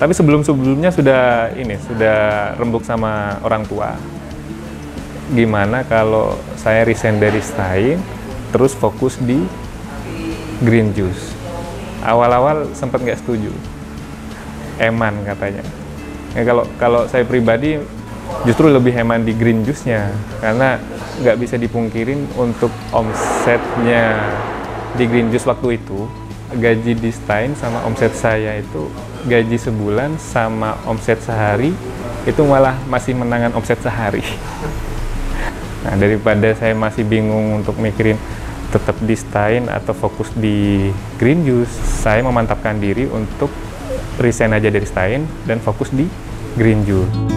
Tapi sebelumnya sudah rembuk sama orang tua. Gimana kalau saya resign dari Stein, terus fokus di green juice. Awal-awal sempat nggak setuju, eman katanya. Ya, kalau saya pribadi justru lebih hemat di green juice-nya, karena nggak bisa dipungkirin untuk omsetnya di green juice waktu itu, gaji di Stein sama omset saya itu, gaji sebulan sama omset sehari itu malah masih menangan omset sehari. Nah, daripada saya masih bingung untuk mikirin tetap di Stein atau fokus di green juice, saya memantapkan diri untuk resign aja dari Stein dan fokus di green juice.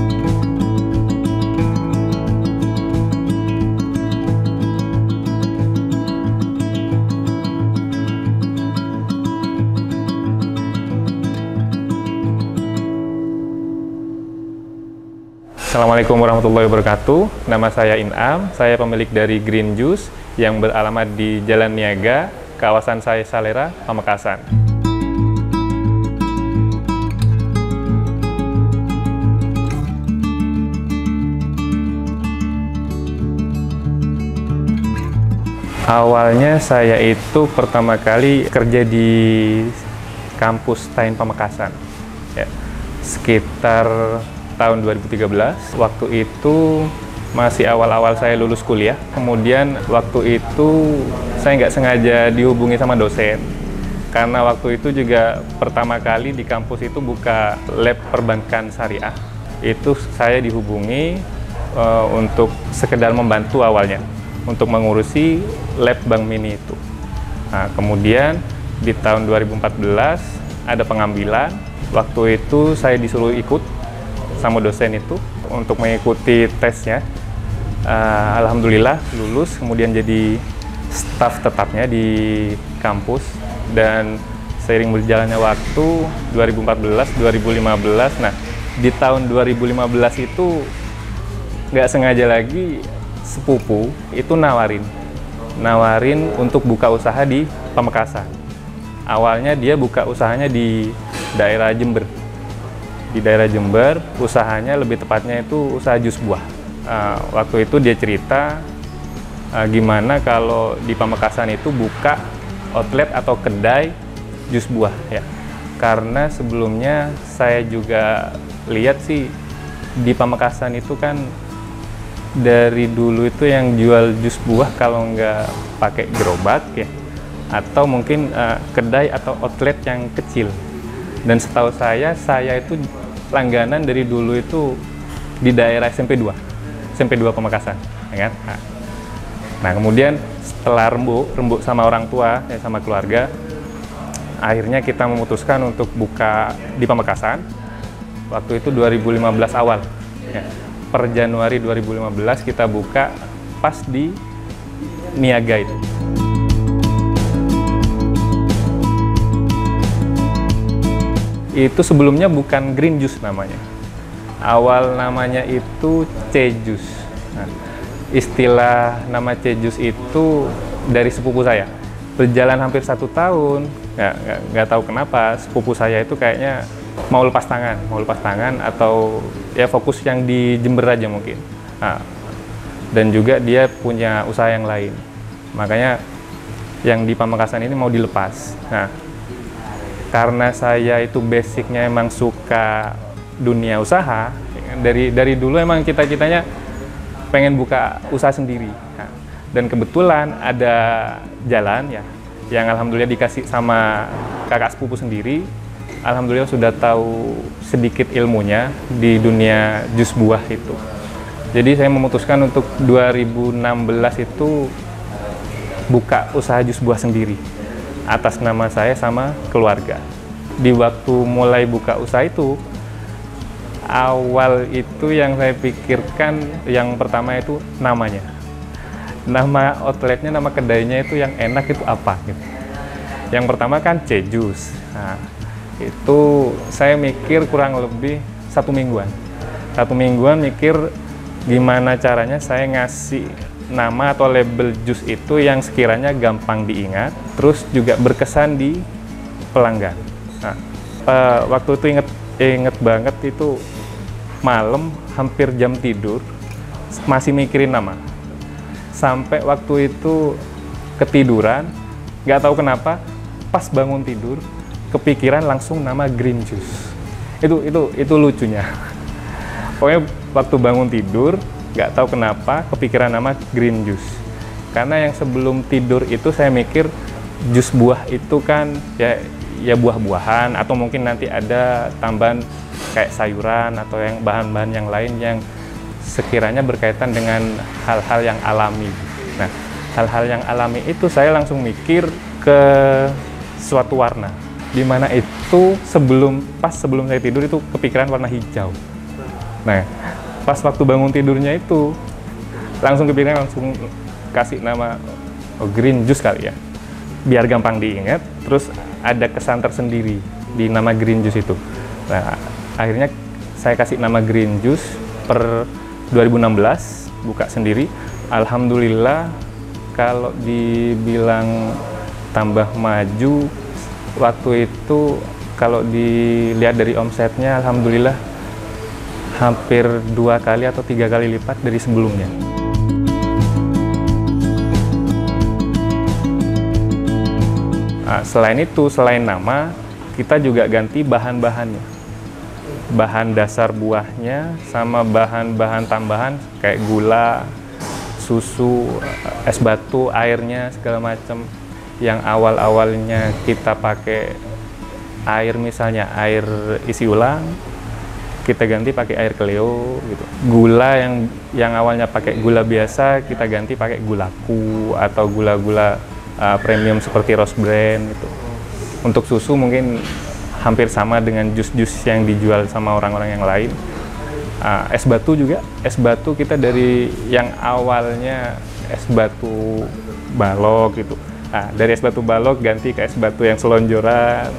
Assalamualaikum warahmatullahi wabarakatuh. Nama saya Inam, saya pemilik dari Green Juice yang beralamat di Jalan Niaga, kawasan Saya Salera, Pamekasan. Awalnya saya itu pertama kali kerja di kampus Stein Pamekasan, ya, sekitar tahun 2013. Waktu itu masih awal-awal saya lulus kuliah. Kemudian waktu itu saya nggak sengaja dihubungi sama dosen, karena waktu itu juga pertama kali di kampus itu buka lab perbankan syariah. Itu saya dihubungi untuk sekedar membantu awalnya untuk mengurusi lab Bank Mini itu. Nah, kemudian di tahun 2014 ada pengambilan. Waktu itu saya disuruh ikut sama dosen itu untuk mengikuti tesnya. Alhamdulillah lulus, kemudian jadi staf tetapnya di kampus. Dan seiring berjalannya waktu 2014-2015, nah di tahun 2015 itu nggak sengaja lagi sepupu itu nawarin untuk buka usaha di Pamekasan. Awalnya dia buka usahanya di daerah Jember. Di daerah Jember, usahanya lebih tepatnya itu usaha jus buah. Waktu itu dia cerita gimana kalau di Pamekasan itu buka outlet atau kedai jus buah, ya. Karena sebelumnya saya juga lihat sih di Pamekasan itu kan dari dulu itu yang jual jus buah kalau nggak pakai gerobak, ya, atau mungkin kedai atau outlet yang kecil. Dan setahu saya itu langganan dari dulu itu di daerah SMP 2 Pamekasan, ya kan? Nah, kemudian setelah rembuk sama orang tua, ya, sama keluarga, akhirnya kita memutuskan untuk buka di Pamekasan. Waktu itu 2015 awal, ya. Per Januari 2015 kita buka pas di Niaga itu. Itu sebelumnya bukan green juice namanya. Awal namanya itu C-Juice. Nah, istilah nama C-Juice itu dari sepupu saya. Berjalan hampir 1 tahun, nggak tahu kenapa sepupu saya itu kayaknya mau lepas tangan atau ya fokus yang di Jember aja mungkin. Nah, dan juga dia punya usaha yang lain. Makanya yang di Pamekasan ini mau dilepas. Nah, karena saya itu basicnya emang suka dunia usaha, dari dulu emang cita-citanya pengen buka usaha sendiri. Nah, dan kebetulan ada jalan, ya, yang alhamdulillah dikasih sama kakak sepupu sendiri. Alhamdulillah sudah tahu sedikit ilmunya di dunia jus buah itu. Jadi saya memutuskan untuk 2016 itu buka usaha jus buah sendiri atas nama saya sama keluarga. Di waktu mulai buka usaha itu, awal itu yang saya pikirkan yang pertama itu namanya. Nama outletnya, nama kedainya itu yang enak itu apa gitu. Yang pertama kan C-Juice. Nah, itu saya mikir kurang lebih 1 mingguan. 1 mingguan mikir gimana caranya saya ngasih nama atau label jus itu yang sekiranya gampang diingat, terus juga berkesan di pelanggan. Nah, waktu itu inget inget banget itu malam hampir jam tidur masih mikirin nama. Sampai waktu itu ketiduran, nggak tahu kenapa pas bangun tidur kepikiran langsung nama Green Juice. Itu lucunya. Pokoknya waktu bangun tidur nggak tahu kenapa kepikiran nama Green Juice. Karena yang sebelum tidur itu saya mikir jus buah itu kan ya buah-buahan atau mungkin nanti ada tambahan kayak sayuran atau yang bahan-bahan yang lain yang sekiranya berkaitan dengan hal-hal yang alami. Nah, hal-hal yang alami itu saya langsung mikir ke suatu warna, dimana itu sebelum saya tidur itu kepikiran warna hijau. Nah, pas waktu bangun tidurnya itu langsung kepikiran, langsung kasih nama Green Juice kali ya, biar gampang diingat. Terus ada kesan tersendiri di nama Green Juice itu. Nah, akhirnya saya kasih nama Green Juice per 2016, buka sendiri. Alhamdulillah, kalau dibilang tambah maju, waktu itu kalau dilihat dari omsetnya, alhamdulillah hampir 2 kali atau 3 kali lipat dari sebelumnya. Nah, selain itu, selain nama, kita juga ganti bahan-bahannya. Bahan dasar buahnya sama bahan-bahan tambahan kayak gula, susu, es batu, airnya, segala macam. Yang awal-awalnya kita pakai air, misalnya air isi ulang, kita ganti pakai air Cleo gitu. Gula yang awalnya pakai gula biasa, kita ganti pakai gulaku atau gula-gula premium seperti Rose Brand gitu. Untuk susu mungkin hampir sama dengan jus-jus yang dijual sama orang-orang yang lain. Es batu juga, es batu kita dari yang awalnya es batu balok gitu. Nah, dari es batu balok ganti ke es batu yang selonjoran.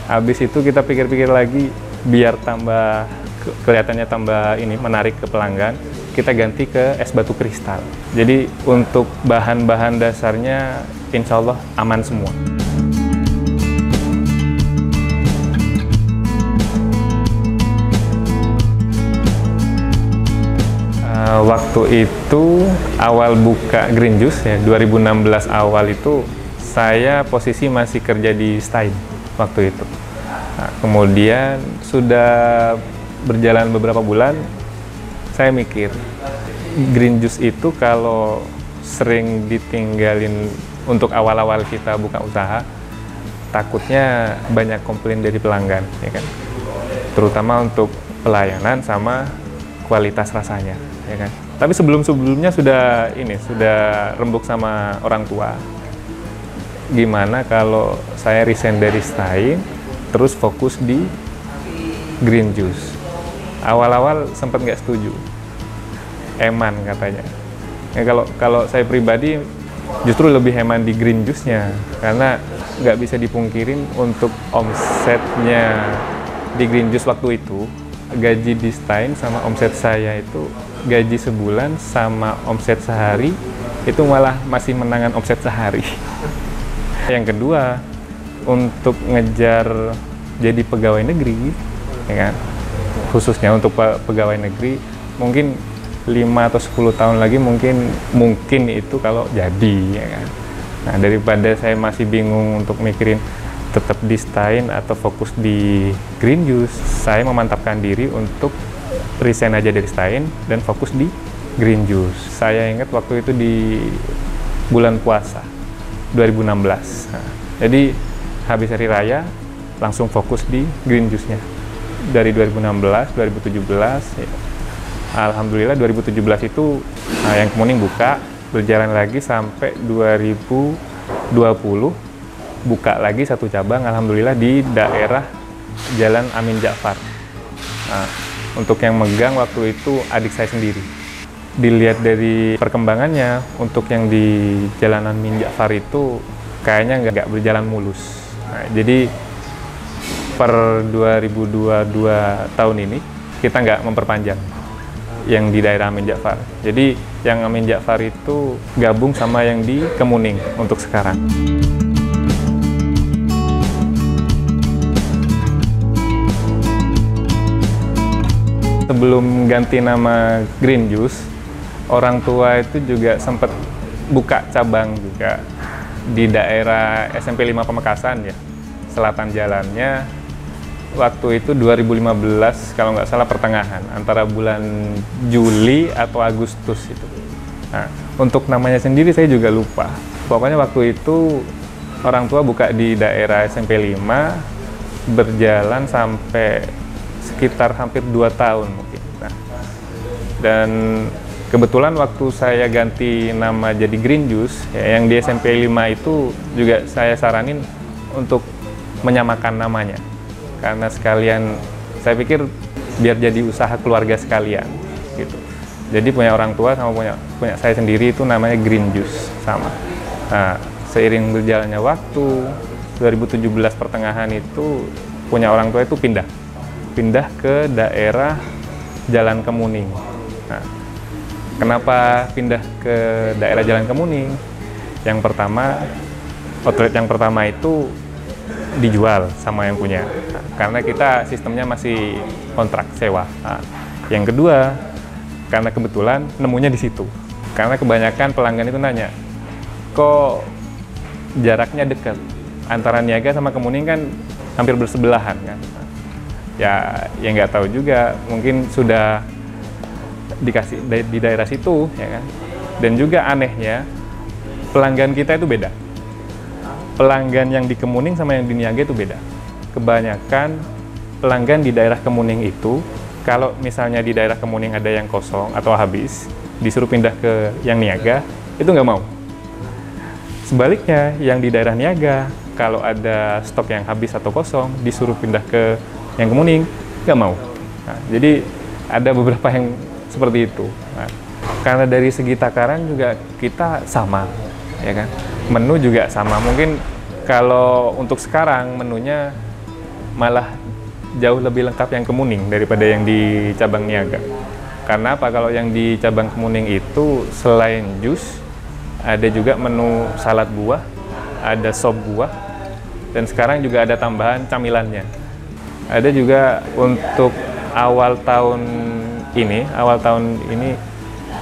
Habis itu kita pikir-pikir lagi biar tambah kelihatannya tambah menarik ke pelanggan, kita ganti ke es batu kristal. Jadi untuk bahan-bahan dasarnya insya Allah aman semua. Waktu itu awal buka Green Juice ya, 2016 awal itu saya posisi masih kerja di Stein waktu itu. Nah, kemudian sudah berjalan beberapa bulan, saya mikir Green Juice itu kalau sering ditinggalin untuk awal-awal kita buka usaha, takutnya banyak komplain dari pelanggan, ya kan? Terutama untuk pelayanan sama kualitas rasanya, ya kan? Tapi sebelum-sebelumnya sudah rembuk sama orang tua. Gimana kalau saya resign dari Stein, terus fokus di Green Juice? Awal-awal sempat nggak setuju, eman katanya. Ya, kalau saya pribadi justru lebih hemat di Green Juice-nya, karena nggak bisa dipungkirin untuk omsetnya di Green Juice waktu itu, gaji di Stein sama omset saya itu, gaji sebulan sama omset sehari itu malah masih menangan omset sehari. Yang kedua, untuk ngejar jadi pegawai negeri, ya kan, khususnya untuk pegawai negeri, mungkin 5 atau 10 tahun lagi mungkin itu kalau jadi, ya kan. Nah, daripada saya masih bingung untuk mikirin tetap di Stein atau fokus di Green Juice, saya memantapkan diri untuk resign aja dari Stein dan fokus di Green Juice. Saya ingat waktu itu di bulan puasa 2016. Nah, jadi habis hari raya langsung fokus di Green Juice-nya. Dari 2016, 2017, ya. Alhamdulillah 2017 itu yang Kemuning buka, berjalan lagi sampai 2020 buka lagi satu cabang, alhamdulillah di daerah Jalan Amin Ja'far. Nah, untuk yang megang waktu itu adik saya sendiri. Dilihat dari perkembangannya, untuk yang di Jalan Amin Ja'far itu kayaknya nggak berjalan mulus. Nah, jadi per 2022 tahun ini kita nggak memperpanjang yang di daerah Amin Ja'far. Jadi yang Amin Ja'far itu gabung sama yang di Kemuning untuk sekarang. sebelum ganti nama Green Juice, orang tua itu juga sempat buka cabang juga di daerah SMP 5 Pamekasan ya, selatan jalannya. Waktu itu 2015 kalau nggak salah pertengahan, antara bulan Juli atau Agustus itu. Nah, untuk namanya sendiri saya juga lupa. Pokoknya waktu itu orang tua buka di daerah SMP 5, berjalan sampai sekitar hampir 2 tahun mungkin. Nah, dan kebetulan waktu saya ganti nama jadi Green Juice, ya, yang di SMP 5 itu juga saya saranin untuk menyamakan namanya. Karena sekalian, saya pikir biar jadi usaha keluarga sekalian, gitu. Jadi punya orang tua sama punya saya sendiri itu namanya Green Juice, sama. Nah, seiring berjalannya waktu, 2017 pertengahan itu punya orang tua itu pindah ke daerah Jalan Kemuning. Nah, kenapa pindah ke daerah Jalan Kemuning? Yang pertama, outlet yang pertama itu dijual sama yang punya. Nah, karena kita sistemnya masih kontrak sewa. Nah, yang kedua, karena kebetulan nemunya di situ. Karena kebanyakan pelanggan itu nanya, kok jaraknya dekat antara Niaga sama Kemuning kan hampir bersebelahan kan. Ya nggak tahu juga, mungkin sudah dikasih di daerah situ ya kan. Dan juga anehnya pelanggan kita itu beda. Pelanggan yang di Kemuning sama yang di Niaga itu beda. Kebanyakan pelanggan di daerah Kemuning itu, kalau misalnya di daerah Kemuning ada yang kosong atau habis, disuruh pindah ke yang Niaga, itu nggak mau. Sebaliknya, yang di daerah Niaga, kalau ada stok yang habis atau kosong, disuruh pindah ke yang Kemuning, nggak mau. Nah, jadi ada beberapa yang seperti itu. Nah, karena dari segi takaran juga kita sama, ya kan? Menu juga sama. Mungkin kalau untuk sekarang menunya malah jauh lebih lengkap yang Kemuning daripada yang di cabang Niaga. Karena apa? Kalau yang di cabang Kemuning itu selain jus, ada juga menu salad buah, ada sop buah, dan sekarang juga ada tambahan camilannya. Ada juga untuk awal tahun ini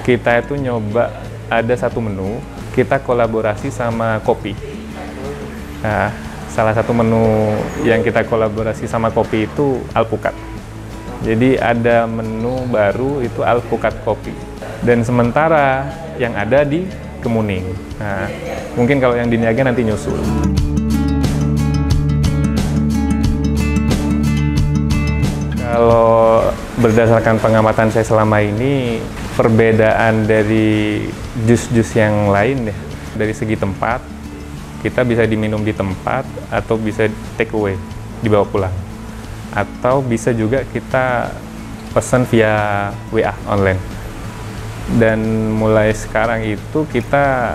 kita itu nyoba ada satu menu, kita kolaborasi sama kopi. Nah, salah satu menu yang kita kolaborasi sama kopi itu alpukat. Jadi ada menu baru itu alpukat kopi. Dan sementara yang ada di Kemuning. Nah, mungkin kalau yang di Niaga nanti nyusul. Kalau berdasarkan pengamatan saya selama ini, perbedaan dari jus-jus yang lain ya, dari segi tempat, kita bisa diminum di tempat atau bisa take away, dibawa pulang. Atau bisa juga kita pesan via WA online. Dan mulai sekarang itu kita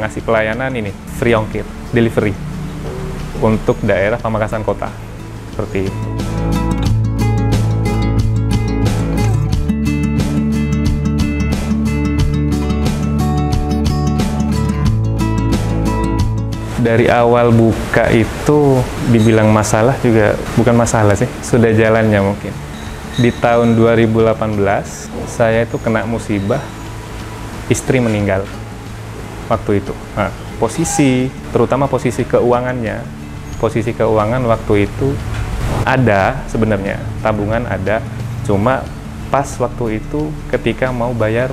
ngasih pelayanan ini, free ongkir, delivery untuk daerah Pamekasan Kota, seperti itu. Dari awal buka itu dibilang masalah juga bukan masalah sih, sudah jalannya mungkin. Di tahun 2018 saya itu kena musibah, istri meninggal waktu itu. Nah, terutama posisi keuangannya, posisi keuangan waktu itu ada sebenarnya, tabungan ada, cuma pas waktu itu ketika mau bayar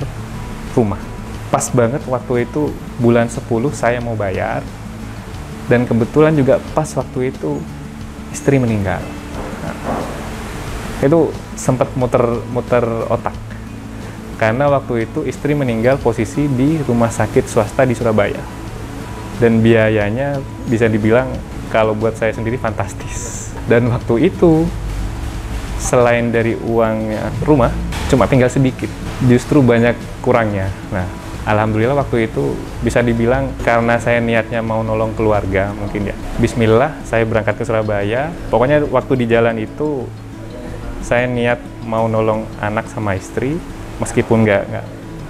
rumah. Pas banget waktu itu bulan 10 saya mau bayar, dan kebetulan juga pas waktu itu istri meninggal. Nah, itu sempat muter otak. Karena waktu itu istri meninggal posisi di rumah sakit swasta di Surabaya. Dan biayanya bisa dibilang kalau buat saya sendiri fantastis. Dan waktu itu selain dari uangnya rumah, cuma tinggal sedikit. Justru banyak kurangnya. Nah, alhamdulillah waktu itu bisa dibilang karena saya niatnya mau nolong keluarga mungkin ya. Bismillah, saya berangkat ke Surabaya. Pokoknya waktu di jalan itu saya niat mau nolong anak sama istri, meskipun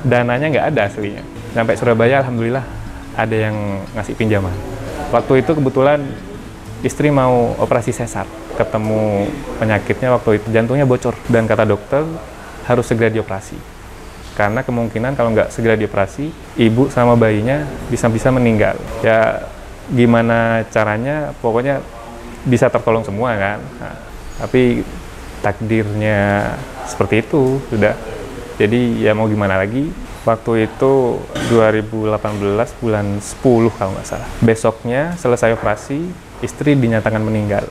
dananya nggak ada aslinya. Sampai Surabaya, alhamdulillah ada yang ngasih pinjaman. Waktu itu kebetulan istri mau operasi sesar. Ketemu penyakitnya waktu itu, jantungnya bocor. Dan kata dokter, harus segera dioperasi. Karena kemungkinan kalau nggak segera dioperasi, ibu sama bayinya bisa meninggal. Ya gimana caranya, pokoknya bisa tertolong semua kan. Nah, tapi takdirnya seperti itu, sudah. Jadi ya mau gimana lagi. Waktu itu 2018 bulan 10 kalau nggak salah. Besoknya selesai operasi, istri dinyatakan meninggal.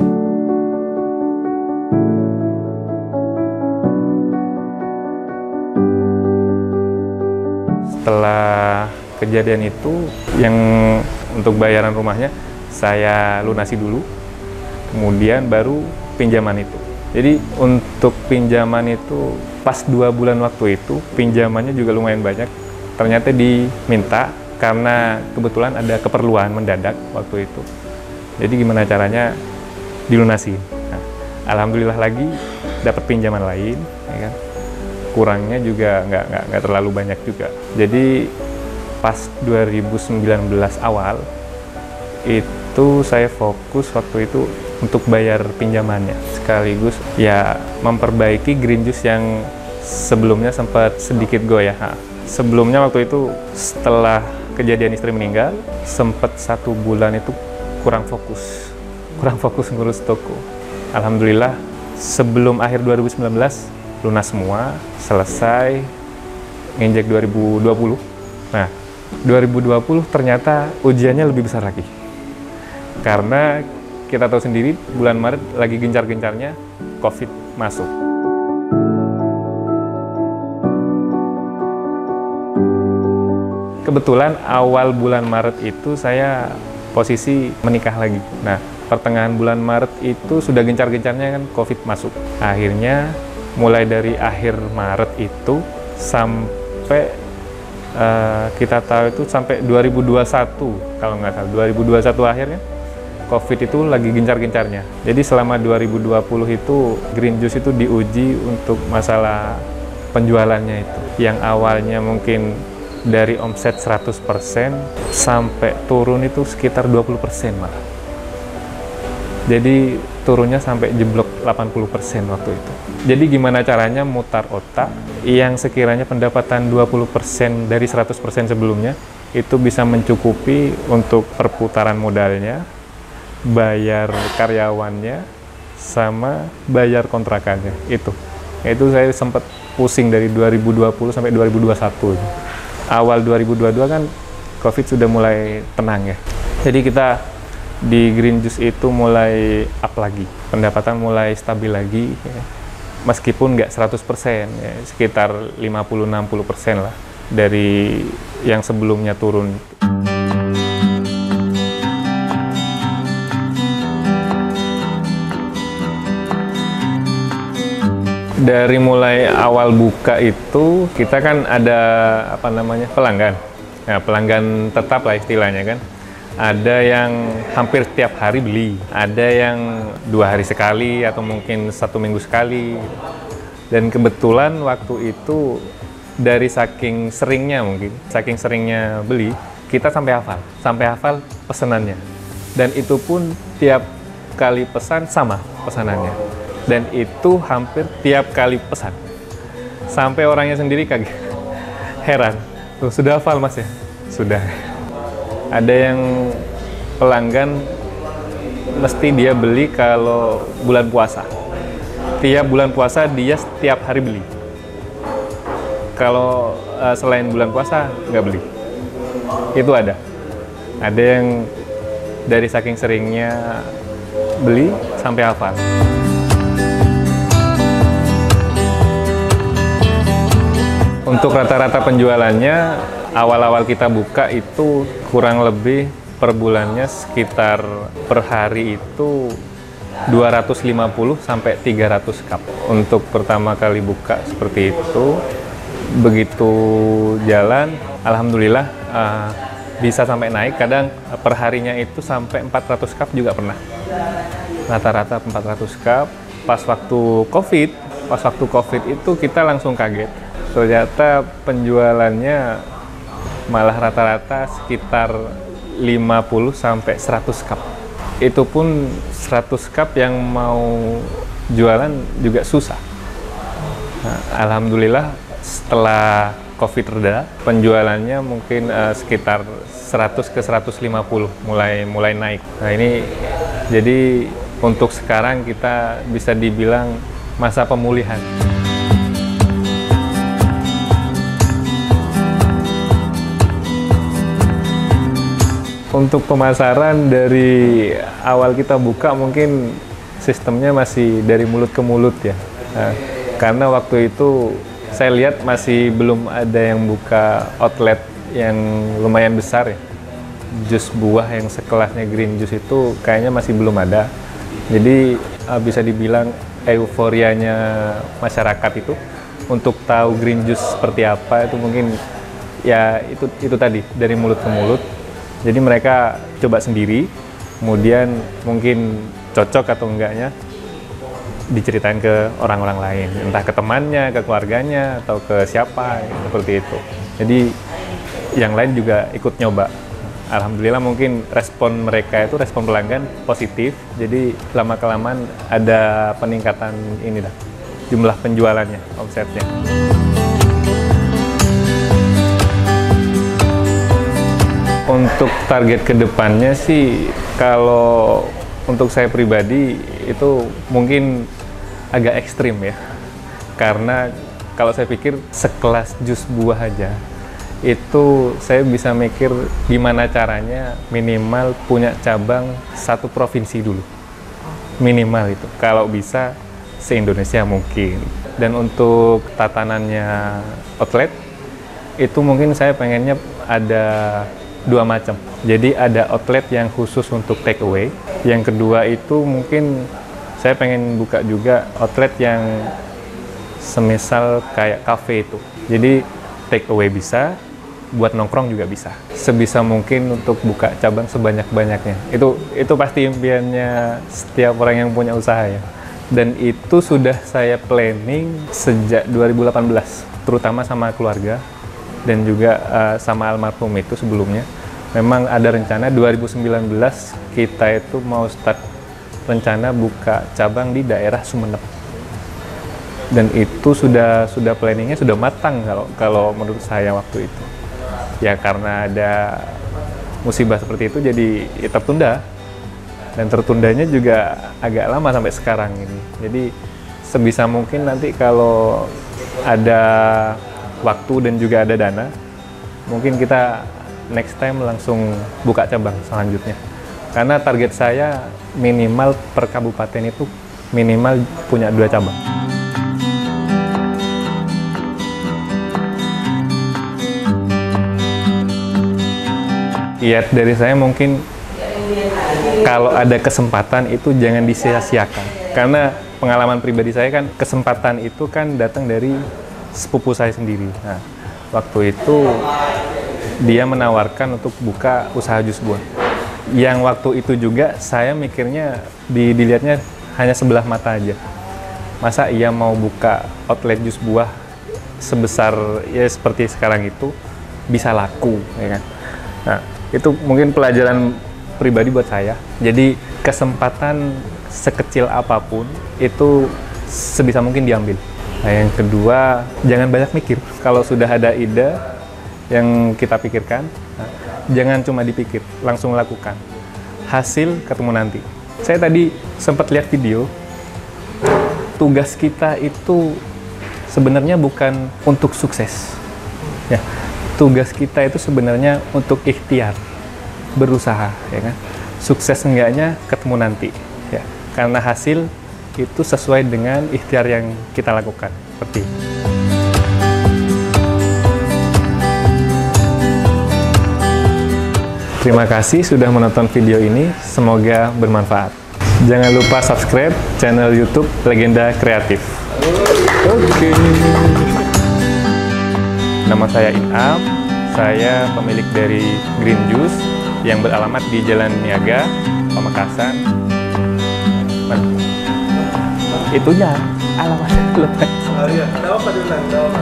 Setelah kejadian itu, yang untuk bayaran rumahnya saya lunasi dulu, kemudian baru pinjaman itu. Jadi untuk pinjaman itu pas 2 bulan waktu itu, pinjamannya juga lumayan banyak. Ternyata diminta karena kebetulan ada keperluan mendadak waktu itu. Jadi gimana caranya dilunasi. Nah, alhamdulillah lagi dapat pinjaman lain, ya kan? Kurangnya juga nggak terlalu banyak juga. Jadi pas 2019 awal itu saya fokus waktu itu untuk bayar pinjamannya, sekaligus ya memperbaiki green juice yang sebelumnya sempat sedikit goyah. Nah, sebelumnya waktu itu setelah kejadian istri meninggal, sempat 1 bulan itu kurang fokus ngurus toko. Alhamdulillah sebelum akhir 2019 lunas semua, selesai, nginjek 2020. Nah, 2020 ternyata ujiannya lebih besar lagi. Karena kita tahu sendiri, bulan Maret lagi gencar-gencarnya COVID masuk. Kebetulan awal bulan Maret itu saya posisi menikah lagi. Nah, pertengahan bulan Maret itu sudah gencar-gencarnya kan COVID masuk. Akhirnya mulai dari akhir Maret itu sampai kita tahu itu sampai 2021 kalau nggak salah, 2021 akhirnya COVID itu lagi gencar-gencarnya. Jadi selama 2020 itu green juice itu diuji untuk masalah penjualannya itu. Yang awalnya mungkin dari omset 100% sampai turun itu sekitar 20% malah. Jadi turunnya sampai jeblok 80% waktu itu. Jadi gimana caranya mutar otak yang sekiranya pendapatan 20% dari 100% sebelumnya itu bisa mencukupi untuk perputaran modalnya, bayar karyawannya, sama bayar kontrakannya. Itu saya sempat pusing dari 2020 sampai 2021. Awal 2022 kan COVID sudah mulai tenang ya. Jadi kita di green juice itu mulai up lagi, pendapatan mulai stabil lagi ya. Meskipun nggak 100%, ya, sekitar 50-60% lah dari yang sebelumnya turun. Dari mulai awal buka itu kita kan ada pelanggan. Nah, pelanggan tetap lah istilahnya kan. Ada yang hampir tiap hari beli, ada yang 2 hari sekali atau mungkin 1 minggu sekali. Dan kebetulan waktu itu dari saking seringnya beli, kita sampai hafal pesanannya. Dan itu pun tiap kali pesan sama pesanannya. Dan itu hampir tiap kali pesan. Sampai orangnya sendiri kaget, heran. Tuh, sudah hafal mas ya? Sudah. Ada yang pelanggan mesti dia beli kalau bulan puasa. Tiap bulan puasa dia setiap hari beli. Kalau selain bulan puasa nggak beli. Itu ada. Ada yang dari saking seringnya beli sampai hafal. Untuk rata-rata penjualannya, awal-awal kita buka itu kurang lebih per bulannya sekitar per hari itu 250 sampai 300 cup. Untuk pertama kali buka seperti itu, begitu jalan, alhamdulillah bisa sampai naik. Kadang per harinya itu sampai 400 cup juga pernah. Rata-rata 400 cup. Pas waktu COVID itu kita langsung kaget. Ternyata penjualannya malah rata-rata sekitar 50 sampai 100 cup itu pun 100 cup yang mau jualan juga susah. Nah, alhamdulillah setelah COVID reda, penjualannya mungkin sekitar 100 ke 150 mulai naik. Nah ini jadi untuk sekarang kita bisa dibilang masa pemulihan. Untuk pemasaran dari awal kita buka mungkin sistemnya masih dari mulut ke mulut ya. Nah, karena waktu itu saya lihat masih belum ada yang buka outlet yang lumayan besar ya. Jus buah yang sekelasnya Green Juice itu kayaknya masih belum ada. Jadi bisa dibilang euforianya masyarakat itu untuk tahu Green Juice seperti apa itu mungkin ya itu tadi dari mulut ke mulut. Jadi mereka coba sendiri, kemudian mungkin cocok atau enggaknya diceritain ke orang-orang lain, entah ke temannya, ke keluarganya, atau ke siapa, seperti itu. Jadi yang lain juga ikut nyoba. Alhamdulillah mungkin respon mereka itu, respon pelanggan positif, jadi lama-kelamaan ada peningkatan ini dah, jumlah penjualannya, omsetnya. Untuk target kedepannya sih, kalau untuk saya pribadi itu mungkin agak ekstrim ya. Karena kalau saya pikir sekelas jus buah aja, itu saya bisa mikir gimana caranya minimal punya cabang satu provinsi dulu. Minimal itu, kalau bisa se-Indonesia mungkin. Dan untuk tatanannya outlet, itu mungkin saya pengennya ada dua macam. Jadi ada outlet yang khusus untuk take away. Yang kedua itu mungkin saya pengen buka juga outlet yang semisal kayak cafe itu. Jadi take away bisa, buat nongkrong juga bisa. Sebisa mungkin untuk buka cabang sebanyak-banyaknya. Itu pasti impiannya setiap orang yang punya usaha ya. Dan itu sudah saya planning sejak 2018, terutama sama keluarga dan juga sama almarhum itu sebelumnya. Memang ada rencana 2019 kita itu mau start rencana buka cabang di daerah Sumeneb. Dan itu sudah planningnya sudah matang kalau menurut saya waktu itu. Ya karena ada musibah seperti itu jadi ya tertunda. Dan tertundanya juga agak lama sampai sekarang ini. Jadi sebisa mungkin nanti kalau ada waktu dan juga ada dana, mungkin kita next time langsung buka cabang selanjutnya. Karena target saya minimal per kabupaten itu minimal punya 2 cabang. Iya, dari saya mungkin kalau ada kesempatan itu jangan disia-siakan. Karena pengalaman pribadi saya kan kesempatan itu kan datang dari sepupu saya sendiri. Nah, waktu itu dia menawarkan untuk buka usaha jus buah. Yang waktu itu juga saya mikirnya dilihatnya hanya sebelah mata aja. Masa ia mau buka outlet jus buah sebesar ya seperti sekarang itu bisa laku, ya kan? Nah, itu mungkin pelajaran pribadi buat saya. Jadi kesempatan sekecil apapun itu sebisa mungkin diambil. Nah, yang kedua, jangan banyak mikir. Kalau sudah ada ide yang kita pikirkan, nah, jangan cuma dipikir, langsung lakukan. Hasil ketemu nanti. Saya tadi sempat lihat video, tugas kita itu sebenarnya bukan untuk sukses. Ya, tugas kita itu sebenarnya untuk ikhtiar, berusaha, ya kan? Sukses enggaknya ketemu nanti, ya. Karena hasil itu sesuai dengan ikhtiar yang kita lakukan, seperti itu. Terima kasih sudah menonton video ini, semoga bermanfaat. Jangan lupa subscribe channel YouTube Legenda Kreatif. Oke. Nama saya Inam, saya pemilik dari Green Juice yang beralamat di Jalan Niaga, Pamekasan. Itunya alamatnya lepas. Oh iya, ada apa diulang? Ada apa?